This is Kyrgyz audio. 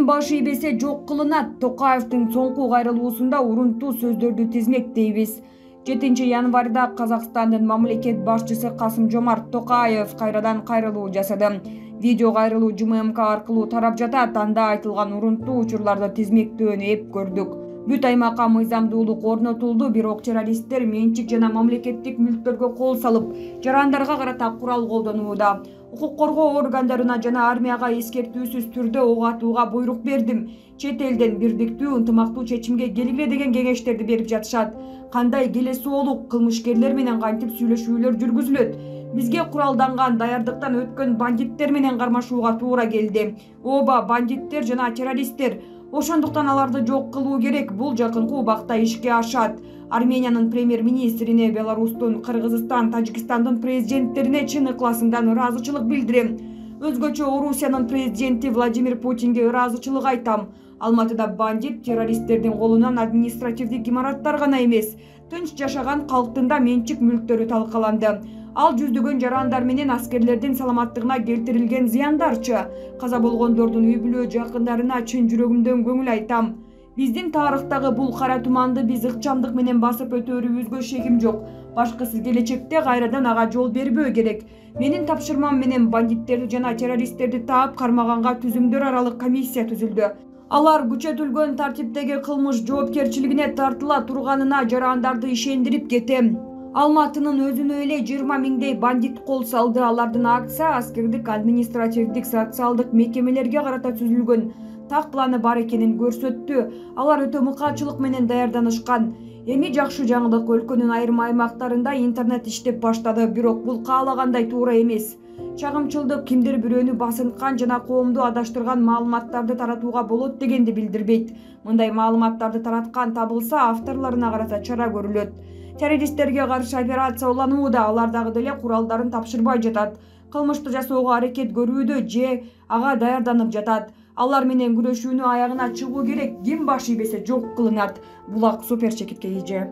Ким баш ийбесе жок кылынат. Токаевдин соңку кайрылуусунда урунтуу сөздөрдү тизмектейбиз. 7 январда Казакстандын мамлекет башчысы Касым-Жомарт Токаев кайрадан кайрылуу жасады. Видео кайрылуу ЖММК аркылуу тарап жатат. Анда айтылган урунтуу учурларды тизмектөөнү эп көрдүк. Бүт аймакка мыйзамдуулук орнотулду, бирок террористтер менчик жана мамлекеттик мүлктөргө кол салып, жарандарга карата курал колдонууда. Укук коргоо органдарына жана армияга эскертүүсүз түрдө ок атууга буйрук бердим. Чет элден бирдиктүү, ынтымактуу чечимге келгиле деген кеңештерди берип жатышат. Кандай келесоолук кылмышкерлер менен кантип сүйлөшүүлөр жүргүзүлөт? Бизге куралданган, даярдыктан өткөн бандиттер менен кармашууга туура келди. Оба бандиттер жана террористтер. Ошондуктан аларды жок кылуу керек. Бул жакынкы убакта ишке ашат. Армениянын премьер-министрине, Беларустун, Кыргызстан, Тажикстандын президенттерине чын ыкласымдан ыраазычылык билдирем. Өзгөчө Орусиянын президенти Владимир Путинге ыраазычылык айтам. Алматыда бандит террористтердин колунан административдик имараттар гана эмес, тынч жашаган калктын да менчик мүлктөрү талкаланды. Ал жүздөгөн жарандар менен аскерлердин саламаттыгына келтирилген зыяндарчы. Каза болгондордун үй бүлө жакындарына чын жүрөгүмдөн көңүл айтам. Биздин тарыхтагы бул кара туманды биз ыкчамдык менен басып өтөөрүбүзгө шегим жок. Башкысы келечекте кайрадан ага жол бербөө керек. Менин тапшырмам менен бандиттерди жана террористтерди таап кармаганга түзүмдөр аралык комиссия түзүлдү. Алар күчөтүлгөн тартиптеги кылмыш жоопкерчилигине тартыла турганына жарандарды ишендирип кетем. Алматынын өзүнө эле 20 миңдей бандит кол салды. Алардын акция аскердик, административдик, социалдык мекемелерге карата түзүлгөн так планы бар экенин көрсөттү. Алар өтө мыкаачылык менен даярданышкан. Эми жакшы жаңылык, өлкөнүн айрым аймактарында интернет иштеп баштады, бирок бул каалагандай туура эмес. Чагымчылдык кимдир бирөөнү басынткан жана коомду адаштырган маалыматтарды таратууга болот дегенди билдирбейт. Мындай маалыматтарды тараткан табылса, авторлоруна карата чара көрүлөт. Террористтерге каршы операция уланууда, алар дагы деле куралдарын тапшырбай жатат. Кылмышты жасоого аракет көрүүдө же ага даярданып жатат. Алар менен күрөшүүнү аягына чыгуу керек. Ким баш ийбесе жок кылынат. Булак супер чекитке ийже.